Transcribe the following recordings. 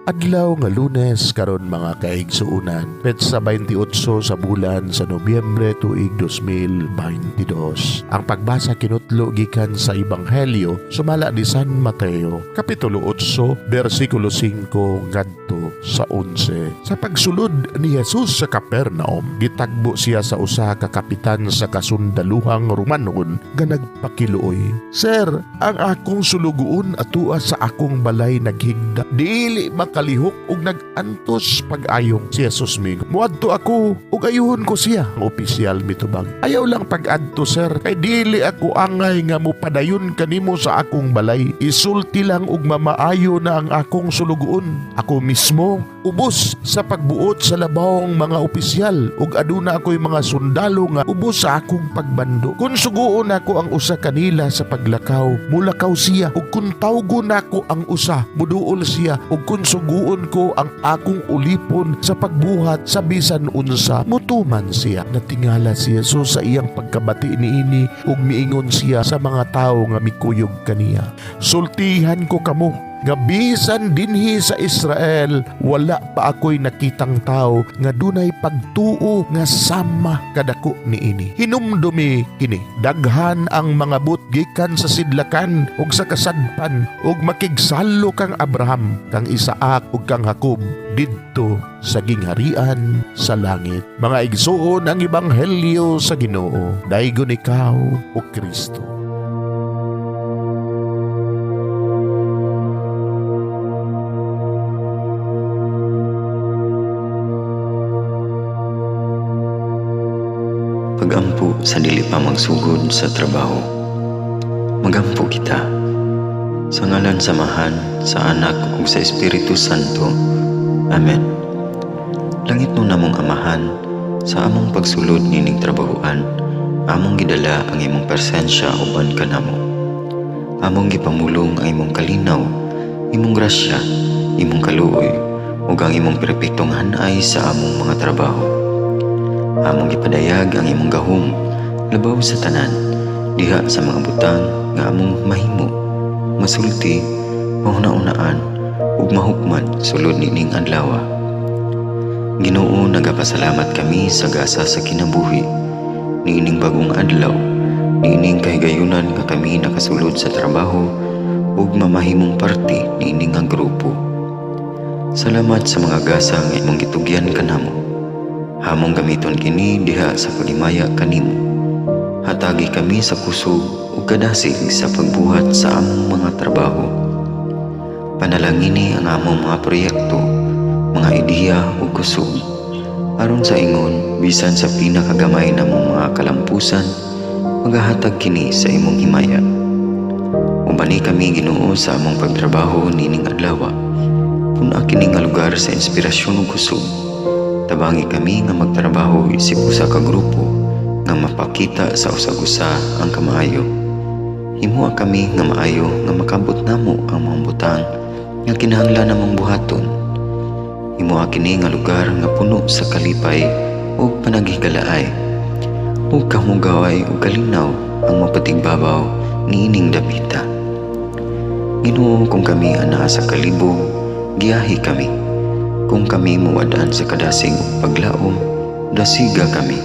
Adlaw nga Lunes karon mga kaigsuunan, petsa 28 sa bulan sa Nobyembre tuig 2022. Ang pagbasa kinutlo gikan sa Ebanghelyo sumala ni San Mateo, kapitulo 8, bersikulo 5 ngadto sa 11. Sa pagsulod ni Jesus sa Capernaum, gitagbo siya sa usa ka kapitan sa kasundaluhang Romanon nga nagpakiluoy, "Sir, ang akong sulugoon atua sa akong balay naghigda. Dili makalihok ug nagantos pag-ayong." Si Jesus ming, "Muadto ako ug ayuhon ko siya." Ang opisyal mitubag, "Ayaw lang pag-adto, sir, kay dili ako angay nga mupadayon kanimo sa akong balay. Isulti lang ug mamaayo na ang akong sulugoon. Ako mismo ubos sa pagbuot sa labawong mga opisyal ug aduna ako'y mga sundalo nga ubos sa akong pagbando. Kung suguon ako ang usa kanila sa paglakaw, mulakaw siya, ug kung tawgon ako ang usa, muduol siya, ug kung suguon ko ang akong ulipon sa pagbuhat sa bisan unsa, mutuman siya." Natingala si Jesus sa iyang pagkabati niini ug miingon siya sa mga tawo nga mikuyog kaniya, "Sultihan ko kamo nga bisan dinhi sa Israel wala pa ako'y nakitang tao nga dunay pagtuo nga sama kadako niini. Hinumdumi kini, daghan ang mga but gikan sa sidlakan ug sa kasadpan ug makigsalo kang Abraham, kang Isaak ug kang Jacob didto sa gingharian sa langit." Mga igsuon, ang Ebanghelyo sa Ginoo. Daygon ikaw, o Kristo. Pagampo sa dili pa magsugod sa trabaho. Magampo kita sa ngalan samahan sa Anak ug sa Espiritu Santo. Amen. Langit mo namong Amahan, sa among pagsulod nining trabahoan, among gidala ang imong presensya uban kanamo. Among gipamulong ang imong kalinaw, imong grasya, imong kaluoy ug ang imong perpektong hanay sa among mga trabaho. Among gipadayag ang imong gahom labaw sa tanan diha sa mga butang nga among mahimo, masulti, mahuna-unaan ug mahukman sulod nining adlaw. Ginoo, nagapasalamat kami sa gasa sa kinabuhi niining bagong adlaw, niining kahigayunan nga kami nakasulod sa trabaho ug mamahimong parte niining nga grupo. Salamat sa mga gasa nga imong gitugyan kanamo. Hamong gamiton kini diha sa pagimaya kanimo. Hatagi kami sa kusog ug kadasig sa pagbuhat sa among mga trabaho. Panalangini ang among mga proyekto, mga ideya ug kusog, aron sa ingon bisan sa pinakagamay namong mga kalampusan, magahatag kini sa imong himaya. Ubani kami, Ginoo, sa among pagtrabaho nining adlaw. Puna kini nga lugar sa inspirasyon ug kusog. Tabangi kami nga magtrabaho isip usa ka grupo nga mapakita sa usag-usa ang kamaayo. Himuha kami nga maayo nga makabot namo ang mga butang nga kinahanglan namong buhaton. Himuha kini nga lugar nga puno sa kalipay ug panagigalaay, ug kamugaway ug kalinaw ang mapatigbabaw niining dapita. Ginoo, kung kami anaa sa kalibog, giyahi kami. Kung kami muwadaan sa kadasig ug paglaom, dasiga kami.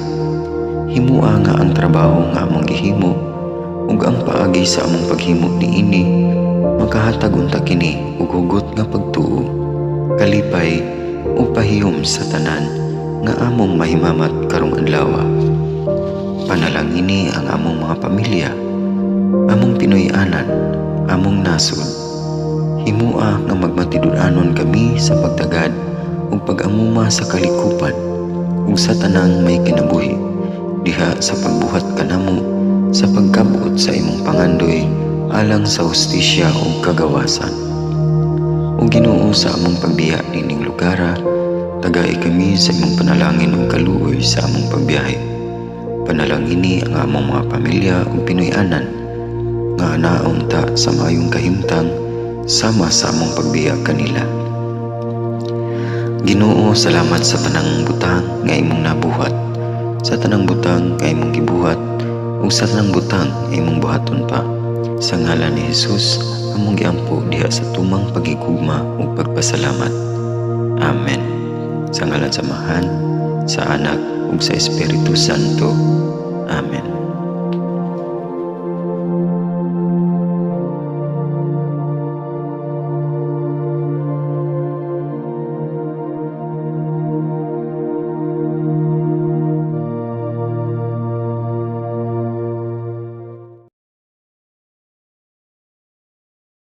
Himua nga ang trabaho nga among gihimo ug ang paagi sa among paghimo niini makahatag unta kini og hugot nga pagtuo, kalipay ug pahiyom sa tanan nga among mahimamat karong adlaw. Panalangini ang among mga pamilya, among Pinoy-anan, among nasod. Himua nga magmatidud-anon kami sa pagtagad ug pag-amuma sa kalikupan ug sa tanang may kinabuhi diha sa pagbuhat kanamo sa pagkabot sa imong pangandoy alang sa hustisya ug kagawasan. O Ginoo, sa among pagbiya nining lugara, tagay kami sa imong panalangin ug kaluoy sa among pagbiyahe. Panalangini ang among mga pamilya ug Pinoy-anan nga anaunta sa maayong kahimtang sama sa among pagbiya kanila. Ginoo, salamat sa tanang butang nga imong nabuhat, sa tanang butang nga imong gibuhat ug sa tanang butang nga imong buhaton pa. Sa ngalan ni Jesus, among giampo diha sa tumang pagigugma ug pagpasalamat. Amen. Sa ngalan sa Amahan, sa Anak ug sa Espiritu Santo. Amen.